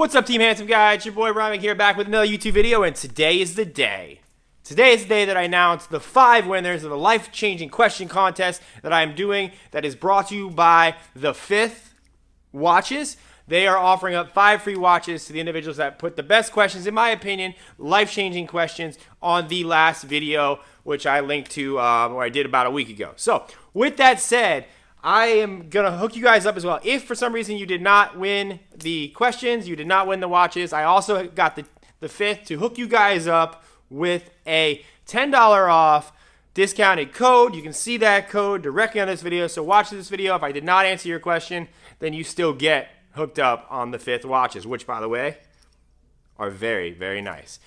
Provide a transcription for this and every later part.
What's up, Team Handsome Guy? It's your boy Ryan here, back with another YouTube video, and today is the day. Today is the day that I announce the 5 winners of the life-changing question contest that I am doing that is brought to you by the 5th Watches. They are offering up 5 free watches to the individuals that put the best questions, in my opinion, life-changing questions on the last video, which I linked to where I did about a week ago. So, with that said, I am going to hook you guys up as well. If for some reason you did not win the questions, you did not win the watches, I also got the 5th to hook you guys up with a $10 off discounted code. You can see that code directly on this video. So watch this video. If I did not answer your question, then you still get hooked up on the 5th watches, which, by the way, are very, very nice.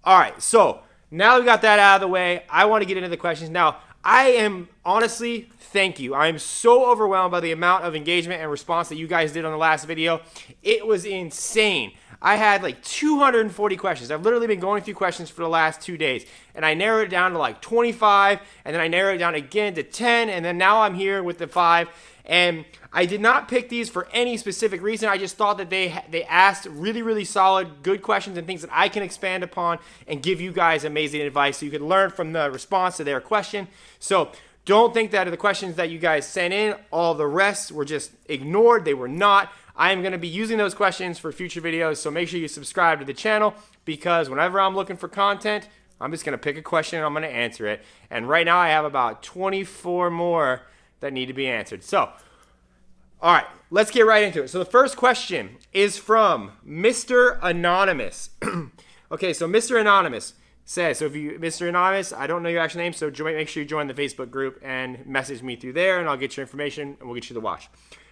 All right, so now we got that out of the way, I want to get into the questions. Now, I am honestly, thank you. I am so overwhelmed by the amount of engagement and response that you guys did on the last video. It was insane. I had like 240 questions. I've literally been going through questions for the last 2 days, and I narrowed it down to like 25, and then I narrowed it down again to 10, and then now I'm here with the 5. And I did not pick these for any specific reason. I just thought that they asked really, really solid, good questions and things that I can expand upon and give you guys amazing advice so you can learn from the response to their question. So don't think that the questions that you guys sent in, all the rest were just ignored. They were not. I am going to be using those questions for future videos, so make sure you subscribe to the channel, because whenever I'm looking for content, I'm just going to pick a question and I'm going to answer it. And right now I have about 24 more that need to be answered. So, all right, let's get right into it. So the first question is from Mr. Anonymous. Okay, so Mr. Anonymous says, so if you, Mr. Anonymous, I don't know your actual name, so make sure you join the Facebook group and message me through there, and I'll get your information and we'll get you the watch.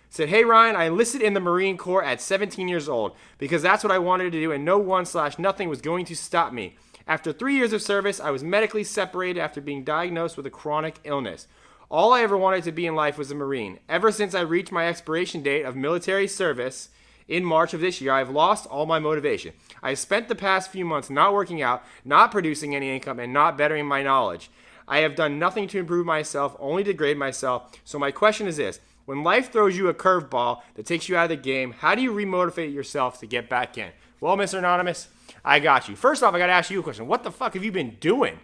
Said, hey Ryan, I enlisted in the Marine Corps at 17 years old because that's what I wanted to do, and no one/nothing was going to stop me. After 3 years of service, I was medically separated after being diagnosed with a chronic illness. All I ever wanted to be in life was a Marine. Ever since I reached my expiration date of military service in March of this year, I've lost all my motivation. I spent the past few months not working out, not producing any income, and not bettering my knowledge. I have done nothing to improve myself, only degrade myself. So my question is this: when life throws you a curveball that takes you out of the game, how do you remotivate yourself to get back in? Well, Mr. Anonymous, I got you. First off, I got to ask you a question. What the fuck have you been doing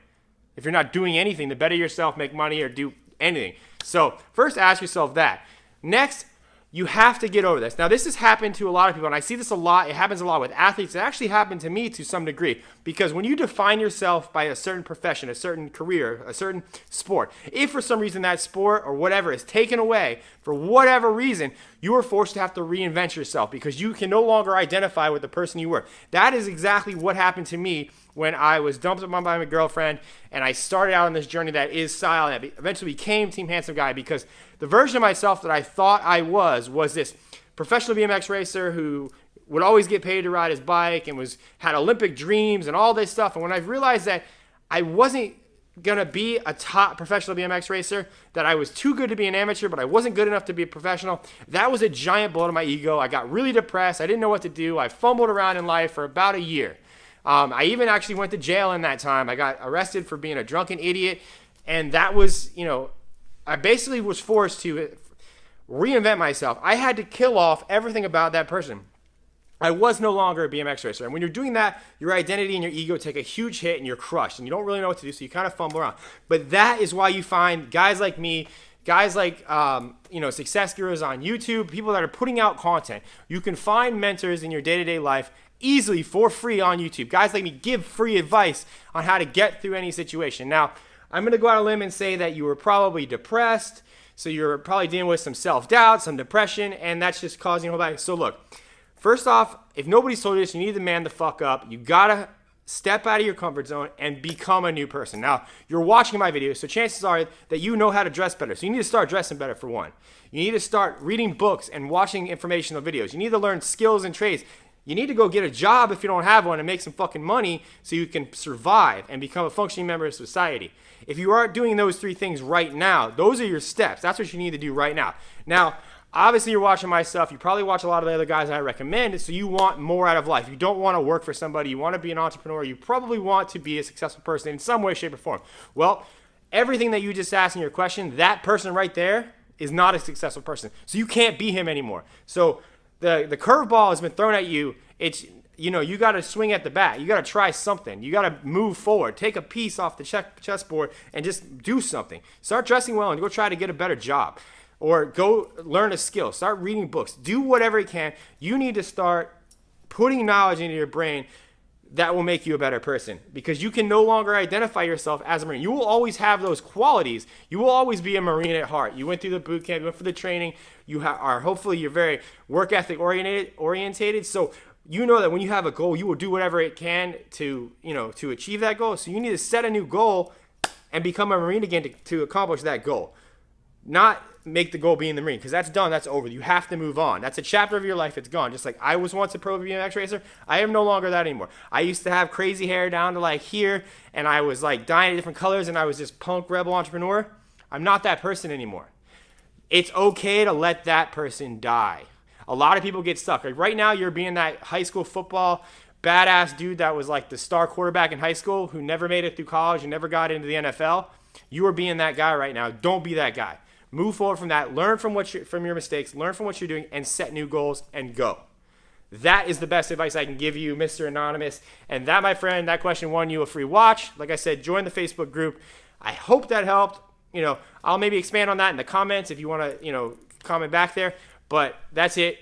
if you're not doing anything to better yourself, make money, or do anything? So first, ask yourself that. Next, you have to get over this. Now, this has happened to a lot of people, and I see this a lot. It happens a lot with athletes. It actually happened to me to some degree, because when you define yourself by a certain profession, a certain career, a certain sport, if for some reason that sport or whatever is taken away for whatever reason, you are forced to have to reinvent yourself because you can no longer identify with the person you were. That is exactly what happened to me when I was dumped upon by my girlfriend, and I started out on this journey that is style, and I eventually became Team Handsome Guy, because the version of myself that I thought I was this professional BMX racer who would always get paid to ride his bike and had Olympic dreams and all this stuff. And when I realized that I wasn't gonna be a top professional BMX racer, that I was too good to be an amateur, but I wasn't good enough to be a professional, that was a giant blow to my ego. I got really depressed. I didn't know what to do. I fumbled around in life for about a year. I even actually went to jail in that time. I got arrested for being a drunken idiot, and that was, I basically was forced to reinvent myself. I had to kill off everything about that person. I was no longer a BMX racer. And when you're doing that, your identity and your ego take a huge hit and you're crushed and you don't really know what to do, so you kind of fumble around. But that is why you find guys like me, guys like success gurus on YouTube, people that are putting out content. You can find mentors in your day-to-day life easily for free on YouTube. Guys like me give free advice on how to get through any situation. Now, I'm going to go out on a limb and say that you were probably depressed, so you're probably dealing with some self-doubt, some depression, and that's just causing a whole lot. So look, first off, if nobody's told you this, you need to man the fuck up. You got to step out of your comfort zone and become a new person. Now, you're watching my videos, so chances are that you know how to dress better. So you need to start dressing better, for one. You need to start reading books and watching informational videos. You need to learn skills and trades. You need to go get a job if you don't have one and make some fucking money so you can survive and become a functioning member of society. If you aren't doing those 3 things right now, those are your steps. That's what you need to do right now. Now, obviously you're watching my stuff. You probably watch a lot of the other guys I recommend, so you want more out of life. You don't want to work for somebody. You want to be an entrepreneur. You probably want to be a successful person in some way, shape, or form. Well, everything that you just asked in your question, that person right there is not a successful person. So you can't be him anymore. So the curveball has been thrown at you It's, you got to swing at the bat. You got to try something. You got to move forward. Take a piece off the chessboard and just do something. Start dressing well and go try to get a better job. Or go learn a skill. Start reading books. Do whatever you can. You need to start putting knowledge into your brain that will make you a better person, because you can no longer identify yourself as a Marine. You will always have those qualities. You will always be a Marine at heart. You went through the boot camp, you went for the training. Hopefully you're very work ethic orientated. So you know that when you have a goal, you will do whatever it can to achieve that goal. So you need to set a new goal and become a Marine again to accomplish that goal. Not make the goal being the Marine, because that's done, that's over. You have to move on. That's a chapter of your life. It's gone. Just like I was once a pro BMX racer, I am no longer that anymore. I used to have crazy hair down to like here, and I was like dyeing different colors, and I was just punk rebel entrepreneur. I'm not that person anymore. It's okay to let that person die. A lot of people get stuck. Like right now, you're being that high school football badass dude that was like the star quarterback in high school who never made it through college and never got into the NFL. You are being that guy right now. Don't be that guy. Move forward from that. Learn from your mistakes. Learn from what you're doing and set new goals and go. That is the best advice I can give you, Mr. Anonymous. And that, my friend, that question won you a free watch. Like I said, join the Facebook group. I hope that helped. I'll maybe expand on that in the comments if you want to, comment back there. But that's it.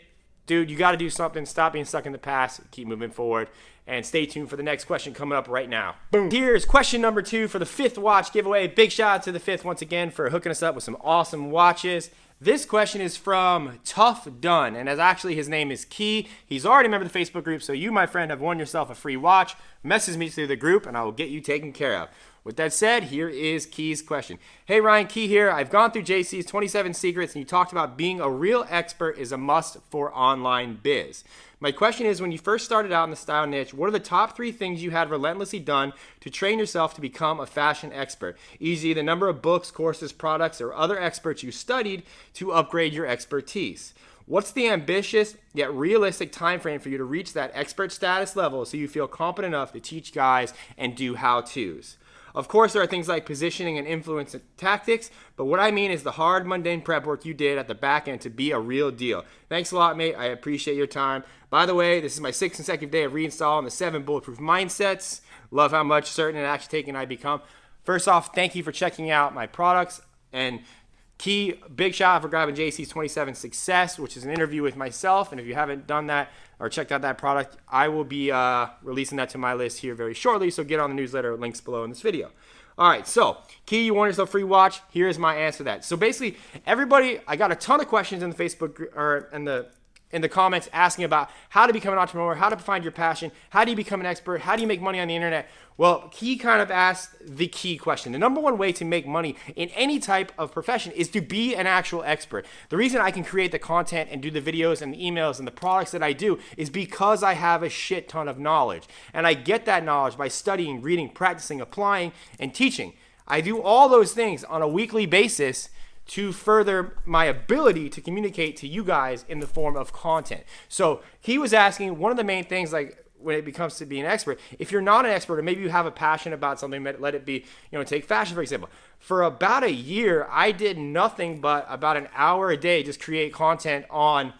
Dude, you got to do something. Stop being stuck in the past. Keep moving forward. And stay tuned for the next question coming up right now. Boom. Here's question number 2 for the 5th watch giveaway. Big shout out to the 5th once again for hooking us up with some awesome watches. This question is from Tough Done, and his name is Key. He's already a member of the Facebook group, so you, my friend, have won yourself a free watch. Message me through the group, and I will get you taken care of. With that said, here is Key's question. Hey Ryan, Key here. I've gone through JC's 27 Secrets, and you talked about being a real expert is a must for online biz. My question is, when you first started out in the style niche, what are the top 3 things you had relentlessly done to train yourself to become a fashion expert? E.g., the number of books, courses, products, or other experts you studied to upgrade your expertise. What's the ambitious yet realistic time frame for you to reach that expert status level so you feel competent enough to teach guys and do how-tos? Of course, there are things like positioning and influence and tactics, but what I mean is the hard, mundane prep work you did at the back end to be a real deal. Thanks a lot, mate. I appreciate your time. By the way, this is my 6th consecutive day of reinstalling the 7 bulletproof mindsets. Love how much certain and action-taking I become. First off, thank you for checking out my products. And Key, big shout out for grabbing JC's 27 Success, which is an interview with myself. And if you haven't done that or checked out that product, I will be releasing that to my list here very shortly. So get on the newsletter, links below in this video. All right, so Key, you want yourself a free watch? Here's my answer to that. So basically, everybody, I got a ton of questions in the Facebook or in the comments asking about how to become an entrepreneur, how to find your passion, how do you become an expert, how do you make money on the internet? Well, Key kind of asked the key question. The number one way to make money in any type of profession is to be an actual expert. The reason I can create the content and do the videos and the emails and the products that I do is because I have a shit ton of knowledge. And I get that knowledge by studying, reading, practicing, applying, and teaching. I do all those things on a weekly basis to further my ability to communicate to you guys in the form of content. So he was asking, one of the main things, like when it becomes to be an expert, if you're not an expert or maybe you have a passion about something, let it be, take fashion, for example. For about a year, I did nothing but about an hour a day just create content on,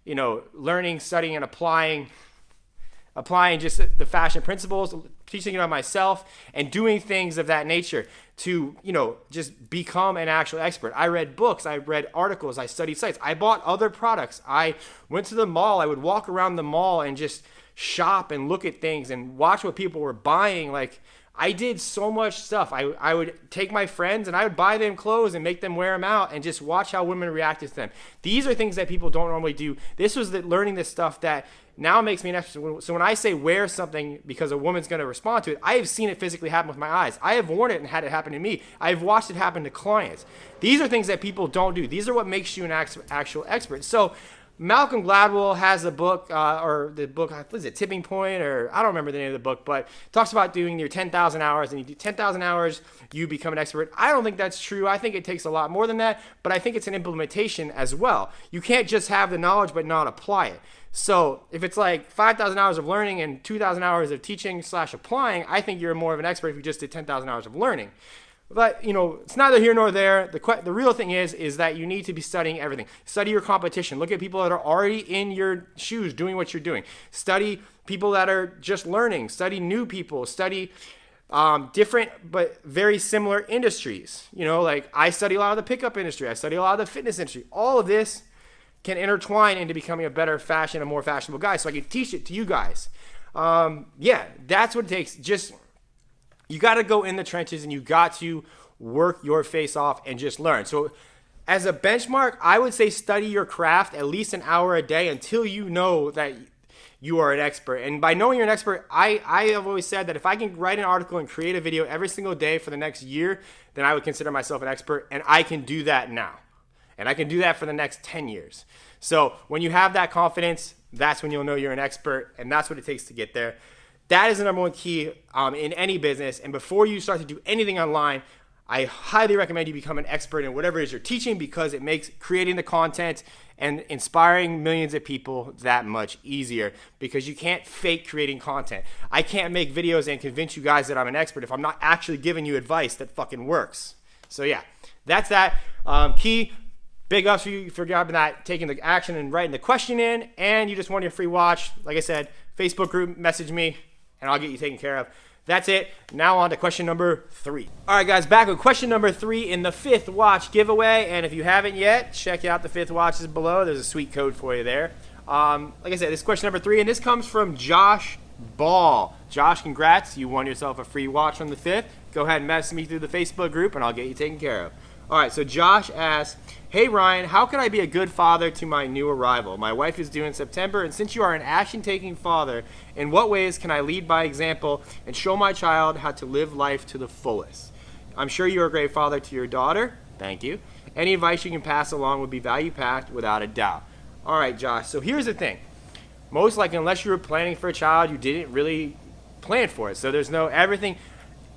learning, studying, and applying just the fashion principles, teaching it on myself, and doing things of that nature to, just become an actual expert. I read books, I read articles, I studied sites, I bought other products. I went to the mall, I would walk around the mall and just shop and look at things and watch what people were buying. Like, I did so much stuff. I would take my friends and I would buy them clothes and make them wear them out and just watch how women reacted to them. These are things that people don't normally do. This was learning this stuff that now makes me an expert. So when I say wear something because a woman's going to respond to it, I have seen it physically happen with my eyes. I have worn it and had it happen to me. I've watched it happen to clients. These are things that people don't do. These are what makes you an actual expert. So Malcolm Gladwell has a book, or the book, what is it, Tipping Point, or I don't remember the name of the book, but talks about doing your 10,000 hours, and you do 10,000 hours, you become an expert. I don't think that's true. I think it takes a lot more than that, but I think it's an implementation as well. You can't just have the knowledge but not apply it. So if it's like 5,000 hours of learning and 2,000 hours of teaching / applying, I think you're more of an expert if you just did 10,000 hours of learning. But, it's neither here nor there. The real thing is that you need to be studying everything. Study your competition. Look at people that are already in your shoes doing what you're doing. Study people that are just learning. Study new people. Study different but very similar industries. Like I study a lot of the pickup industry. I study a lot of the fitness industry. All of this can intertwine into becoming a better fashion, a more fashionable guy. So I can teach it to you guys. That's what it takes. You got to go in the trenches and you got to work your face off and just learn. So as a benchmark, I would say study your craft at least an hour a day until you know that you are an expert. And by knowing you're an expert, I have always said that if I can write an article and create a video every single day for the next year, then I would consider myself an expert. And I can do that now. And I can do that for the next 10 years. So when you have that confidence, that's when you'll know you're an expert. And that's what it takes to get there. That is the number one key in any business. And before you start to do anything online, I highly recommend you become an expert in whatever it is you're teaching, because it makes creating the content and inspiring millions of people that much easier, because you can't fake creating content. I can't make videos and convince you guys that I'm an expert if I'm not actually giving you advice that fucking works. So yeah, that's that. Key. Big ups for you for grabbing that, taking the action and writing the question in, and you just want your free watch. Like I said, Facebook group, message me, and I'll get you taken care of. That's it. Now on to question number 3. All right, guys, back with question number 3 in the 5th watch giveaway. And if you haven't yet, check out the 5th watches below. There's a sweet code for you there. Like I said, this is question number 3, and this comes from Josh Ball. Josh, congrats. You won yourself a free watch from the 5th. Go ahead and message me through the Facebook group, and I'll get you taken care of. All right, so Josh asks, hey Ryan, how can I be a good father to my new arrival? My wife is due in September, and since you are an action-taking father, in what ways can I lead by example and show my child how to live life to the fullest? I'm sure you're a great father to your daughter. Thank you. Any advice you can pass along would be value-packed without a doubt. All right, Josh, so here's the thing. Most likely, unless you were planning for a child, you didn't really plan for it. So there's no everything.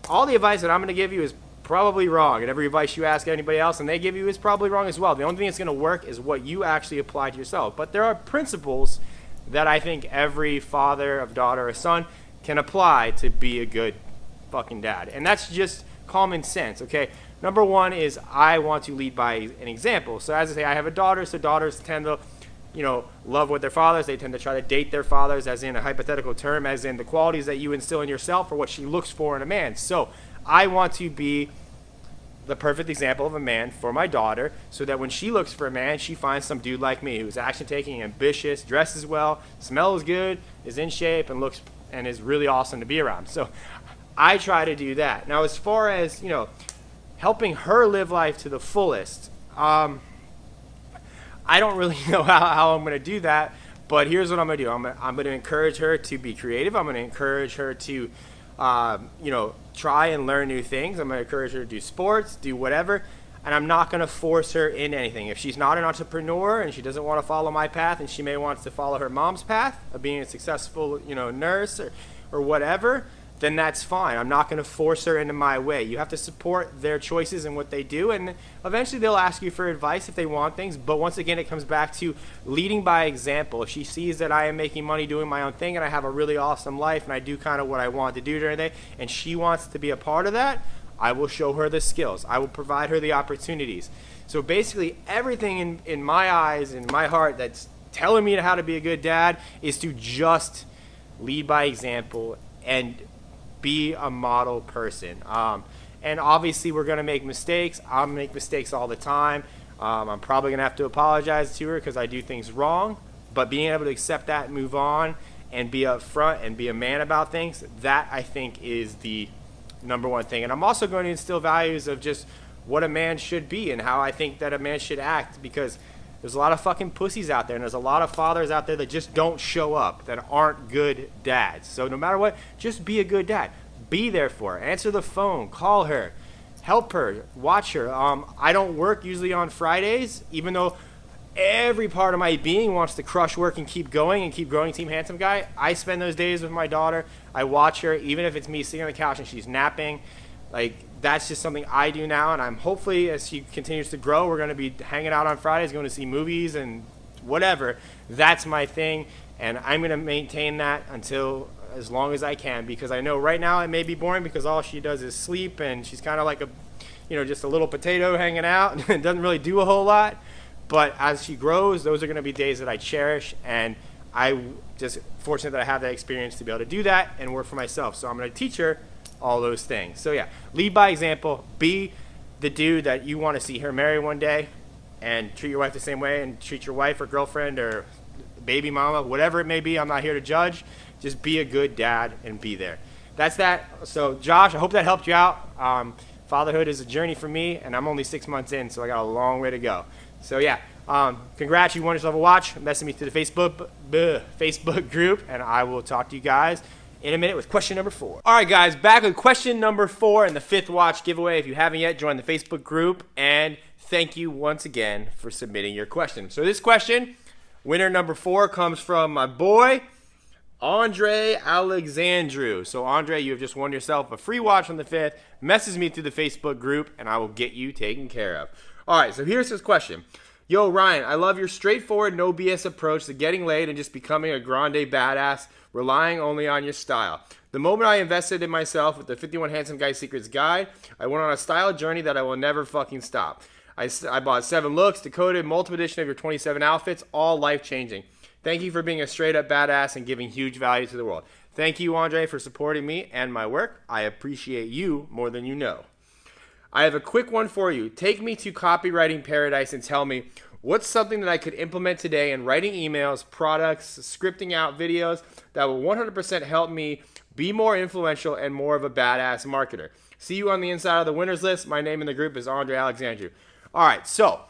All the advice that I'm going to give you is probably wrong, and every advice you ask anybody else and they give you is probably wrong as well. The only thing that's going to work is what you actually apply to yourself. But there are principles that I think every father of daughter or son can apply to be a good fucking dad, and that's just common sense. Okay, number one is I want to lead by an example. So as I say, I have a daughter, so daughters tend to love with their fathers. They tend to try to date their fathers, as in a hypothetical term, as in the qualities that you instill in yourself or what she looks for in a man. So I want to be the perfect example of a man for my daughter, so that when she looks for a man, she finds some dude like me who's action-taking, ambitious, dresses well, smells good, is in shape, and is really awesome to be around. So I try to do that. Now, as far as helping her live life to the fullest, I don't really know how I'm going to do that. But here's what I'm going to do. I'm going to encourage her to be creative. I'm going to encourage her to try and learn new things. I'm going to encourage her to do sports, do whatever, and I'm not going to force her in anything. If she's not an entrepreneur and she doesn't want to follow my path, and she may want to follow her mom's path of being a successful, nurse or whatever, then that's fine. I'm not going to force her into my way. You have to support their choices and what they do, and eventually they'll ask you for advice if they want things. But once again, it comes back to leading by example. If she sees that I am making money doing my own thing and I have a really awesome life and I do kind of what I want to do during the day, and she wants to be a part of that, I will show her the skills. I will provide her the opportunities. So basically everything in my eyes, in my heart, that's telling me how to be a good dad is to just lead by example and be a model person. And obviously we're going to make mistakes. I'll make mistakes all the time. I'm probably going to have to apologize to her because I do things wrong, but being able to accept that and move on and be upfront and be a man about things, that I think is the number one thing. And I'm also going to instill values of just what a man should be and how I think that a man should act, because there's a lot of fucking pussies out there, and there's a lot of fathers out there that just don't show up, that aren't good dads. So no matter what, just be a good dad. Be there for her. Answer the phone. Call her. Help her. Watch her. I don't work usually on Fridays, even though every part of my being wants to crush work and keep going and keep growing Team Handsome Guy. I spend those days with my daughter. I watch her, even if it's me sitting on the couch and she's napping. Like, that's just something I do now, and I'm hopefully, as she continues to grow, we're going to be hanging out on Fridays, going to see movies and whatever. That's my thing, and I'm going to maintain that until as long as I can, because I know right now it may be boring because all she does is sleep, and she's kind of like just a little potato hanging out and doesn't really do a whole lot. But as she grows, those are going to be days that I cherish, and I just fortunate that I have that experience to be able to do that and work for myself. So I'm going to teach her all those things. So yeah, lead by example. Be the dude that you want to see her marry one day, and treat your wife the same way, and treat your wife or girlfriend or baby mama, whatever it may be. I'm not here to judge. Just be a good dad and be there. That's that. So Josh, I hope that helped you out. Fatherhood is a journey for me, and I'm only 6 months in, so I got a long way to go. So yeah, congrats, you won yourself a watch. Message me through the Facebook group, and I will talk to you guys in a minute with question number 4. All right, guys, back with question number 4 and the 5th watch giveaway. If you haven't yet, join the Facebook group, and thank you once again for submitting your question. So this question, winner number 4, comes from my boy, Andre Alexandru. So Andre, you have just won yourself a free watch on the 5th. Message me through the Facebook group, and I will get you taken care of. All right, so here's his question. Yo, Ryan, I love your straightforward, no BS approach to getting laid and just becoming a grande badass, relying only on your style. The moment I invested in myself with the 51 Handsome Guy Secrets Guide, I went on a style journey that I will never fucking stop. I bought 7 looks, decoded multiple edition of your 27 outfits, all life-changing. Thank you for being a straight-up badass and giving huge value to the world. Thank you, Andre, for supporting me and my work. I appreciate you more than you know. I have a quick one for you. Take me to copywriting paradise and tell me what's something that I could implement today in writing emails, products, scripting out videos that will 100% help me be more influential and more of a badass marketer. See you on the inside of the winners list. My name in the group is Andre Alexandru. All right, so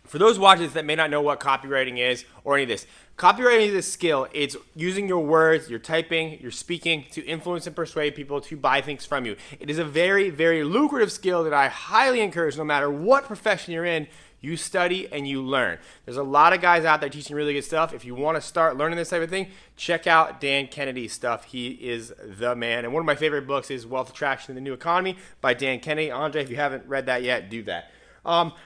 for those watchers that may not know what copywriting is or any of this, copywriting is a skill. It's using your words, your typing, your speaking to influence and persuade people to buy things from you. It is a very, very lucrative skill that I highly encourage, no matter what profession you're in, you study and you learn. There's a lot of guys out there teaching really good stuff. If you want to start learning this type of thing, check out Dan Kennedy's stuff. He is the man. And one of my favorite books is Wealth Attraction in the New Economy by Dan Kennedy. Andre, if you haven't read that yet, do that.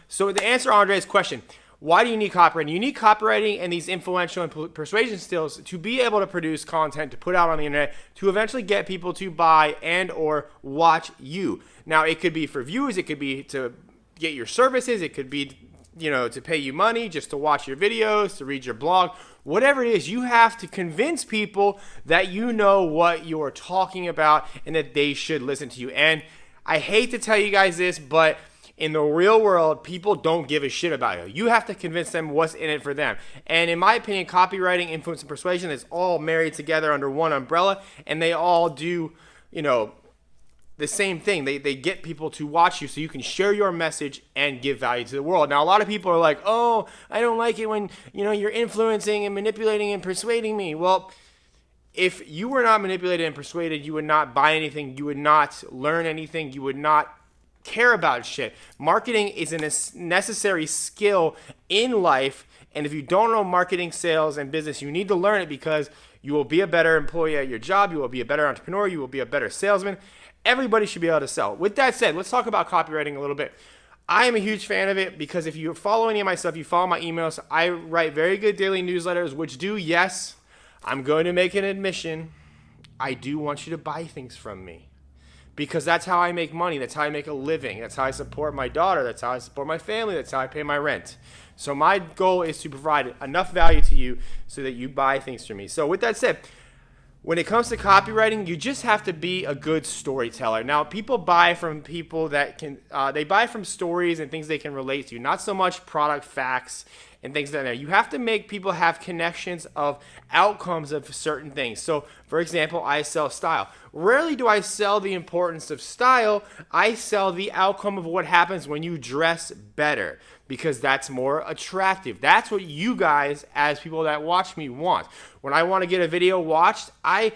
So to answer Andre's question, why do you need copywriting? You need copywriting and these influential and persuasion skills to be able to produce content to put out on the internet to eventually get people to buy and or watch you. Now, it could be for views. It could be to get your services. It could be, to pay you money just to watch your videos, to read your blog. Whatever it is, you have to convince people that you know what you're talking about and that they should listen to you. And I hate to tell you guys this, but in the real world, people don't give a shit about you. You have to convince them what's in it for them. And in my opinion, copywriting, influence, and persuasion is all married together under one umbrella, and they all do, the same thing. They get people to watch you so you can share your message and give value to the world. Now, a lot of people are like, oh, I don't like it when, you're influencing and manipulating and persuading me. Well, if you were not manipulated and persuaded, you would not buy anything. You would not learn anything. You would not care about shit. Marketing is a necessary skill in life, and if you don't know marketing, sales, and business, you need to learn it because you will be a better employee at your job, you will be a better entrepreneur, you will be a better salesman. Everybody should be able to sell. With that said, let's talk about copywriting a little bit. I am a huge fan of it because if you follow any of my stuff, you follow my emails, I write very good daily newsletters, which do, yes, I'm going to make an admission, I do want you to buy things from me. Because that's how I make money. That's how I make a living. That's how I support my daughter. That's how I support my family. That's how I pay my rent. So my goal is to provide enough value to you so that you buy things from me. So with that said, when it comes to copywriting, you just have to be a good storyteller. Now, people buy from people that can, they buy from stories and things they can relate to, not so much product facts and things like that. You have to make people have connections of outcomes of certain things. So, for example, I sell style. Rarely do I sell the importance of style. I sell the outcome of what happens when you dress better because that's more attractive. That's what you guys, as people that watch me, want. When I want to get a video watched, I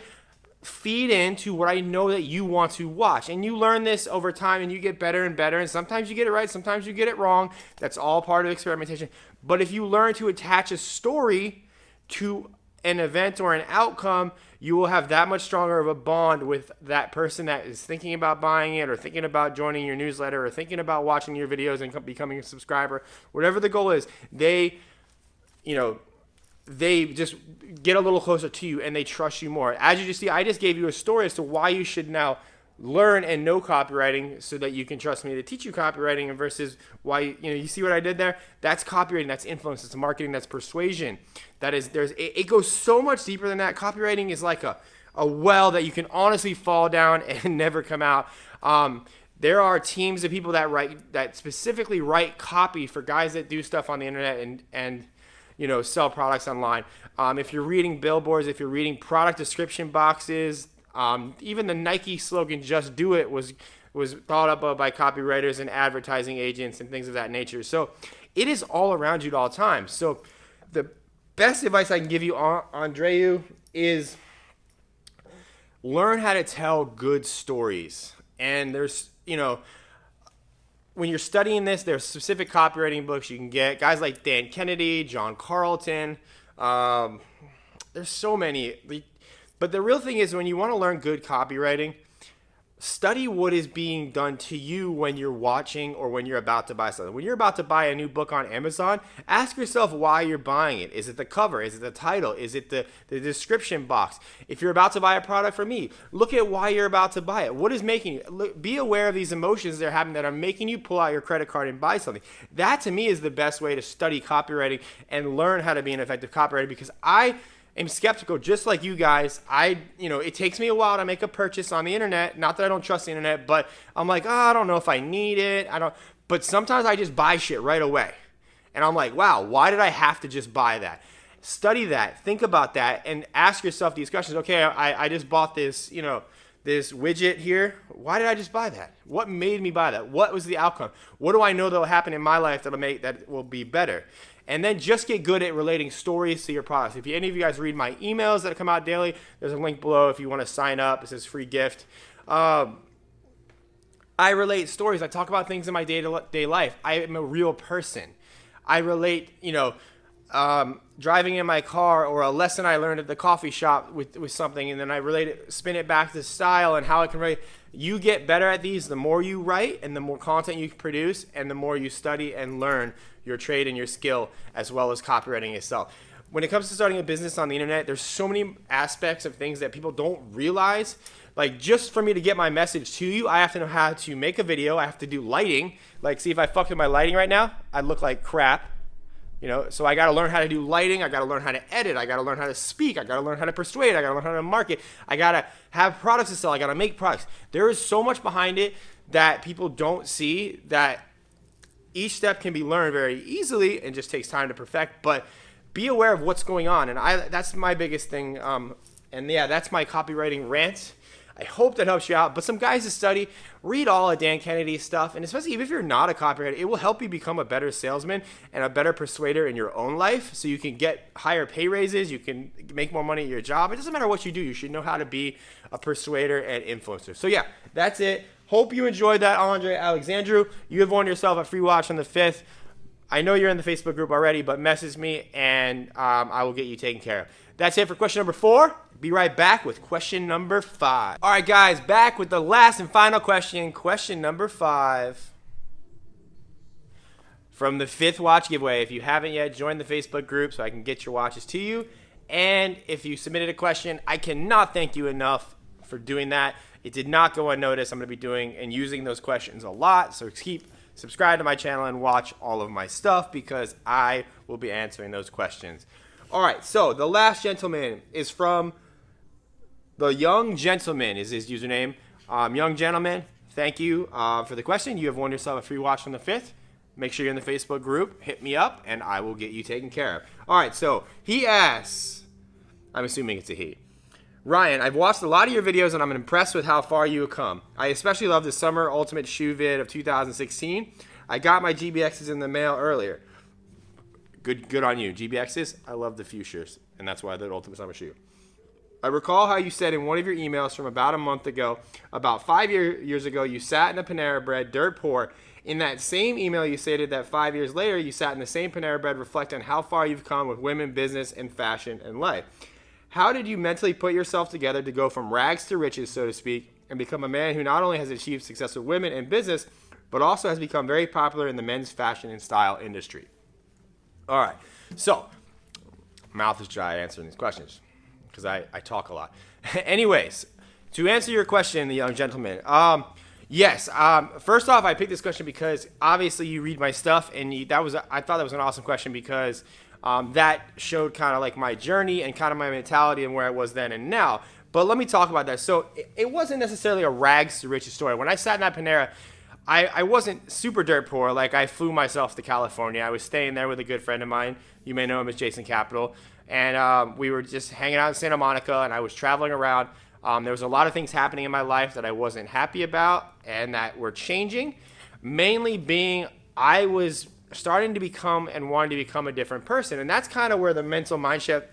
feed into what I know that you want to watch. And you learn this over time and you get better and better. And sometimes you get it right, sometimes you get it wrong. That's all part of experimentation. But if you learn to attach a story to an event or an outcome, you will have that much stronger of a bond with that person that is thinking about buying it or thinking about joining your newsletter or thinking about watching your videos and becoming a subscriber. Whatever the goal is, they just get a little closer to you and they trust you more. As you just see, I just gave you a story as to why you should now learn and know copywriting so that you can trust me to teach you copywriting, and versus why, you see what I did there? That's copywriting, that's influence, that's marketing, that's persuasion. It goes so much deeper than that. Copywriting is like a well that you can honestly fall down and never come out. There are teams of people that specifically write copy for guys that do stuff on the internet and sell products online. If you're reading billboards, if you're reading product description boxes, even the Nike slogan "Just Do It" was thought up by copywriters and advertising agents and things of that nature. So it is all around you at all times. So the best advice I can give you, Andreu, is learn how to tell good stories. And there's, when you're studying this, there's specific copywriting books you can get. Guys like Dan Kennedy, John Carlton. There's so many. But the real thing is, when you want to learn good copywriting, study what is being done to you when you're watching or when you're about to buy something. When you're about to buy a new book on Amazon, ask yourself why you're buying it. Is it the cover? Is it the title? Is it the description box? If you're about to buy a product from me, look at why you're about to buy it. What is making you? Be aware of these emotions that are happening that are making you pull out your credit card and buy something. That, to me, is the best way to study copywriting and learn how to be an effective copywriter, because I'm skeptical, just like you guys. It takes me a while to make a purchase on the internet. Not that I don't trust the internet, but I'm like, I don't know if I need it. But sometimes I just buy shit right away. And I'm like, wow, why did I have to just buy that? Study that, think about that, and ask yourself these questions. Okay, I just bought this, this widget here. Why did I just buy that? What made me buy that? What was the outcome? What do I know that will happen in my life that will be better? And then just get good at relating stories to your products. If any of you guys read my emails that come out daily, there's a link below if you want to sign up. It says free gift. I relate stories. I talk about things in my day-to-day life. I am a real person. I relate, driving in my car, or a lesson I learned at the coffee shop with something, and then I relate it, spin it back to style and how it can relate. You get better at these the more you write and the more content you produce and the more you study and learn your trade and your skill, as well as copywriting itself. When it comes to starting a business on the internet, there's so many aspects of things that people don't realize. Like, just for me to get my message to you, I have to know how to make a video. I have to do lighting. Like, see, if I fuck with my lighting right now, I look like crap. So I got to learn how to do lighting. I got to learn how to edit. I got to learn how to speak. I got to learn how to persuade. I got to learn how to market. I got to have products to sell. I got to make products. There is so much behind it that people don't see, that each step can be learned very easily and just takes time to perfect. But be aware of what's going on. And that's my biggest thing. That's my copywriting rant. I hope that helps you out. But some guys to study, read all of Dan Kennedy's stuff. And especially if you're not a copywriter, it will help you become a better salesman and a better persuader in your own life, so you can get higher pay raises. You can make more money at your job. It doesn't matter what you do. You should know how to be a persuader and influencer. So yeah, that's it. Hope you enjoyed that, Andre Alexandru. You have won yourself a free watch on the 5th. I know you're in the Facebook group already, but message me and I will get you taken care of. That's it for question number 4. Be right back with question number 5. All right, guys, back with the last and final question. Question number 5 from the 5th watch giveaway. If you haven't yet, join the Facebook group so I can get your watches to you. And if you submitted a question, I cannot thank you enough for doing that. It did not go unnoticed. I'm going to be doing and using those questions a lot. So subscribe to my channel and watch all of my stuff, because I will be answering those questions. All right, so the last gentleman is from the Young Gentleman is his username. Young Gentleman, thank you for the question. You have won yourself a free watch on the 5th. Make sure you're in the Facebook group. Hit me up, and I will get you taken care of. All right, so he asks, I'm assuming it's a he. Ryan, I've watched a lot of your videos, and I'm impressed with how far you have come. I especially love the Summer Ultimate Shoe vid of 2016. I got my GBXs in the mail earlier. Good on you. GBXs, I love the Fuchsias, and that's why they're Ultimate Summer Shoe. I recall how you said in one of your emails from about a month ago, about 5 years ago, you sat in a Panera Bread, dirt poor. In that same email, you stated that 5 years later, you sat in the same Panera Bread, reflecting on how far you've come with women, business, and fashion and life. How did you mentally put yourself together to go from rags to riches, so to speak, and become a man who not only has achieved success with women and business, but also has become very popular in the men's fashion and style industry? All right, so mouth is dry answering these questions because I talk a lot. Anyways, To answer your question, the young gentleman, yes. First off, I picked this question because obviously you read my stuff, and I thought that was an awesome question because that showed kind of like my journey and kind of my mentality and where I was then and now. But let me talk about that. So it wasn't necessarily a rags to riches story. When I sat in that Panera, I wasn't super dirt poor. Like, I flew myself to California. I was staying there with a good friend of mine. You may know him as Jason Capital. And we were just hanging out in Santa Monica, and I was traveling around. There was a lot of things happening in my life that I wasn't happy about and that were changing. Mainly being I was starting to become and wanting to become a different person. And that's kind of where the mental mindset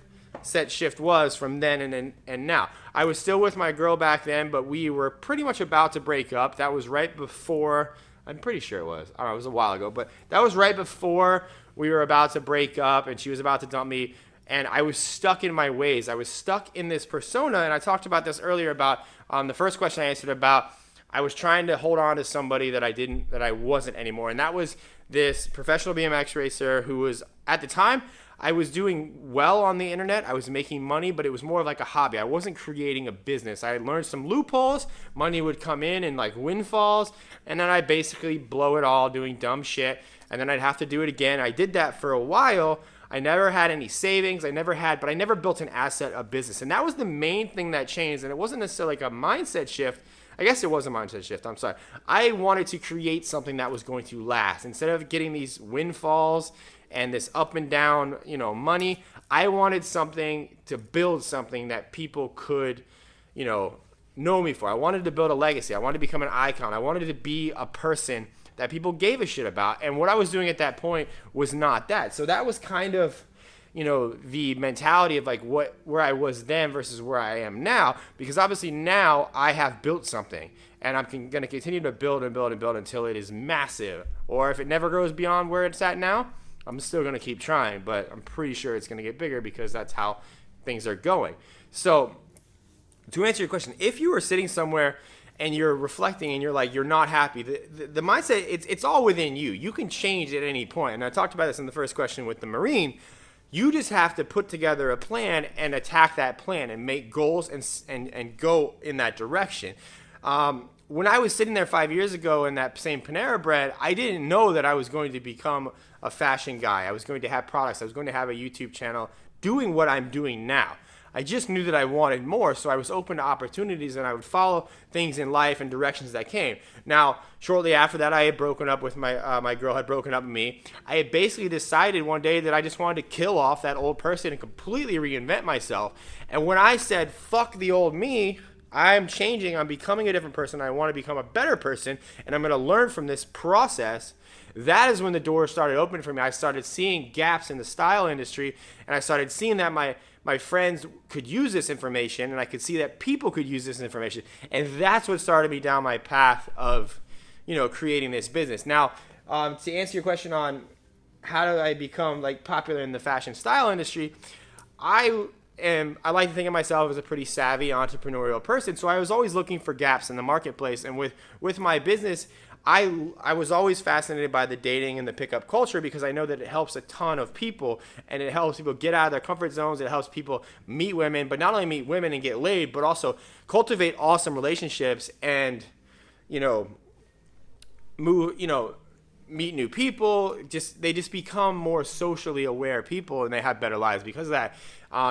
shift was from then and now. I was still with my girl back then, but we were pretty much about to break up. That was right before, I'm pretty sure it was. I don't know, it was a while ago, but that was right before we were about to break up and she was about to dump me. And I was stuck in my ways. I was stuck in this persona. And I talked about this earlier about the first question I answered about I was trying to hold on to somebody that I wasn't anymore. And that was this professional BMX racer who was, at the time, I was doing well on the internet. I was making money, but it was more of like a hobby. I wasn't creating a business. I had learned some loopholes. Money would come in like windfalls. And then I'd basically blow it all doing dumb shit. And then I'd have to do it again. I did that for a while. I never had any savings. I never built an asset, a business. And that was the main thing that changed. And it wasn't necessarily like a mindset shift. I guess it was a mindset shift. I'm sorry. I wanted to create something that was going to last. Instead of getting these windfalls and this up and down, money, I wanted something to build something that people could, know me for. I wanted to build a legacy. I wanted to become an icon. I wanted to be a person that people gave a shit about. And what I was doing at that point was not that. So that was kind of, the mentality of like where I was then versus where I am now. Because obviously now I have built something. And I'm going to continue to build and build and build until it is massive. Or if it never goes beyond where it's at now, I'm still going to keep trying, but I'm pretty sure it's going to get bigger because that's how things are going. So to answer your question, if you were sitting somewhere and you're reflecting and you're like, you're not happy, the mindset, it's all within you. You can change at any point. And I talked about this in the first question with the Marine. You just have to put together a plan and attack that plan and make goals and go in that direction. When I was sitting there 5 years ago in that same Panera Bread, I didn't know that I was going to become a fashion guy. I was going to have products. I was going to have a YouTube channel doing what I'm doing now. I just knew that I wanted more, so I was open to opportunities and I would follow things in life and directions that came. Now, shortly after that, I had broken up with my girl had broken up with me. I had basically decided one day that I just wanted to kill off that old person and completely reinvent myself. And when I said, fuck the old me, I'm changing, I'm becoming a different person, I want to become a better person, and I'm going to learn from this process, that is when the doors started opening for me. I started seeing gaps in the style industry, and I started seeing that my friends could use this information, and I could see that people could use this information, and that's what started me down my path of, creating this business. Now, to answer your question on how do I become like popular in the fashion style industry, I like to think of myself as a pretty savvy entrepreneurial person, so I was always looking for gaps in the marketplace. And with my business, I was always fascinated by the dating and the pickup culture because I know that it helps a ton of people and it helps people get out of their comfort zones. It helps people meet women, but not only meet women and get laid, but also cultivate awesome relationships and, meet new people. They just become more socially aware people and they have better lives because of that.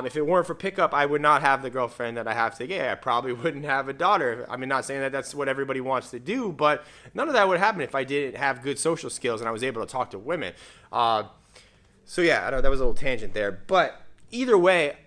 If it weren't for pickup, I would not have the girlfriend that I have today. I probably wouldn't have a daughter. I mean, not saying that that's what everybody wants to do, but none of that would happen if I didn't have good social skills and I was able to talk to women. So yeah, I know that was a little tangent there, but either way,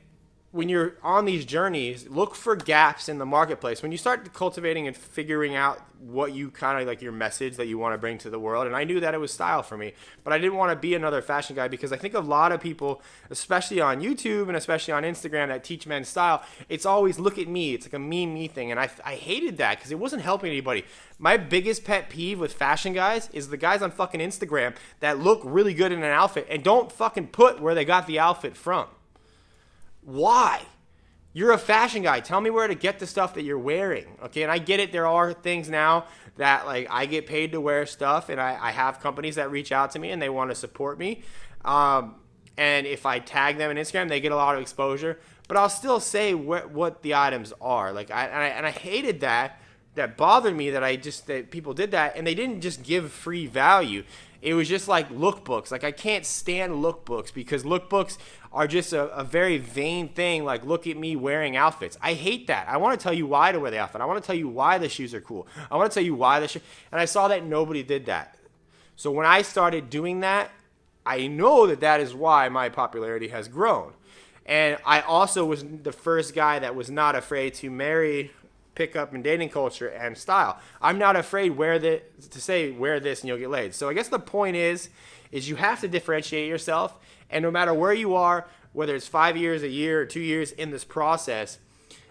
when you're on these journeys, look for gaps in the marketplace. When you start cultivating and figuring out what you kind of like your message that you want to bring to the world, and I knew that it was style for me, but I didn't want to be another fashion guy because I think a lot of people, especially on YouTube and especially on Instagram that teach men style, it's always look at me. It's like a me thing, and I hated that because it wasn't helping anybody. My biggest pet peeve with fashion guys is the guys on fucking Instagram that look really good in an outfit and don't fucking put where they got the outfit from. Why? You're a fashion guy. Tell me where to get the stuff that you're wearing. Okay, and I get it. There are things now that like I get paid to wear stuff, and I have companies that reach out to me and they want to support me. And if I tag them on Instagram, they get a lot of exposure. but I'll still say what the items are. Like I hated that. That bothered me that people did that, and they didn't just give free value. It was just like lookbooks. Like, I can't stand lookbooks because lookbooks are just a very vain thing. Like, look at me wearing outfits. I hate that. I want to tell you why to wear the outfit. I want to tell you why the shoes are cool. I want to tell you why and I saw that nobody did that. So when I started doing that, I know that is why my popularity has grown. And I also was the first guy that was not afraid to marry pickup and dating culture and style. I'm not afraid to say wear this and you'll get laid. So I guess the point is you have to differentiate yourself, and no matter where you are, whether it's 5 years, a year, or 2 years in this process,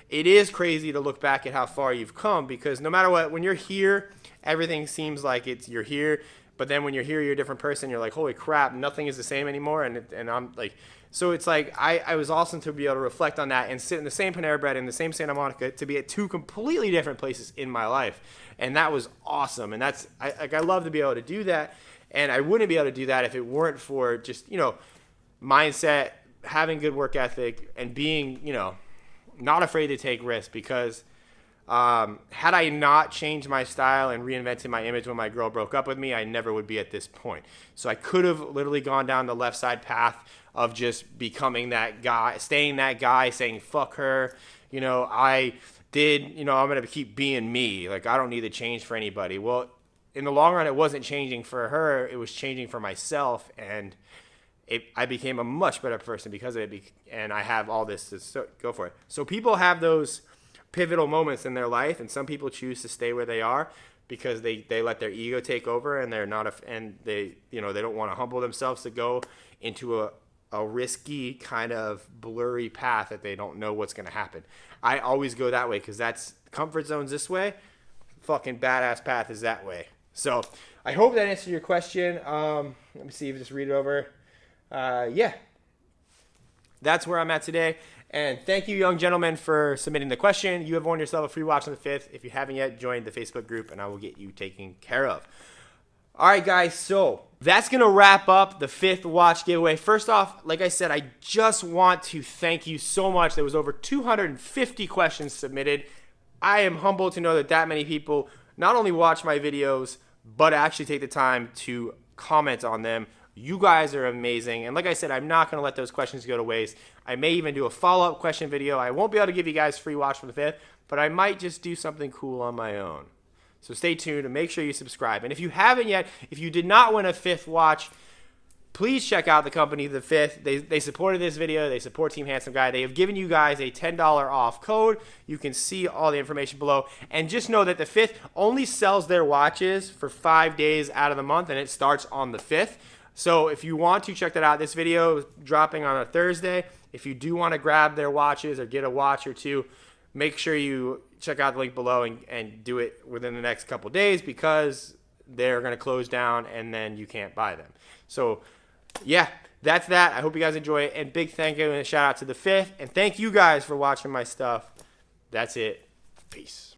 it is crazy to look back at how far you've come, because no matter what, when you're here, everything seems like you're here, but then when you're here, you're a different person. You're like, holy crap, nothing is the same anymore, and I'm like, so it's like I was awesome to be able to reflect on that and sit in the same Panera Bread in the same Santa Monica to be at two completely different places in my life, and that was awesome. And I love to be able to do that, and I wouldn't be able to do that if it weren't for just mindset, having good work ethic, and being not afraid to take risks. Because had I not changed my style and reinvented my image when my girl broke up with me, I never would be at this point. So I could have literally gone down the left side path of just becoming that guy, staying that guy, saying fuck her. I'm going to keep being me. Like, I don't need to change for anybody. Well, in the long run, it wasn't changing for her. It was changing for myself. And I became a much better person because of it. And I have all this to go for it. So people have those pivotal moments in their life, and some people choose to stay where they are because they let their ego take over, and they're not they don't want to humble themselves to go into a risky kind of blurry path that they don't know what's going to happen. I always go that way because that's comfort zone's this way, fucking badass path is that way. So I hope that answered your question. Let me see if I just read it over. Yeah, that's where I'm at today. And thank you, young gentlemen, for submitting the question. You have won yourself a free watch on the 5th. If you haven't yet, join the Facebook group, and I will get you taken care of. All right, guys, so that's going to wrap up the 5th watch giveaway. First off, like I said, I just want to thank you so much. There was over 250 questions submitted. I am humbled to know that many people not only watch my videos, but actually take the time to comment on them. You guys are amazing. And like I said, I'm not going to let those questions go to waste. I may even do a follow-up question video. I won't be able to give you guys free watch for the 5th, but I might just do something cool on my own. So stay tuned and make sure you subscribe. And if you haven't yet, if you did not win a 5th watch, please check out the company, The 5th. They supported this video. They support Team Handsome Guy. They have given you guys a $10 off code. You can see all the information below. And just know that The 5th only sells their watches for 5 days out of the month, and it starts on the 5th. So if you want to check that out, this video is dropping on a Thursday. If you do want to grab their watches or get a watch or two, make sure you check out the link below and do it within the next couple days, because they're going to close down and then you can't buy them. So yeah, that's that. I hope you guys enjoy it. And big thank you and a shout out to The 5th. And thank you guys for watching my stuff. That's it. Peace.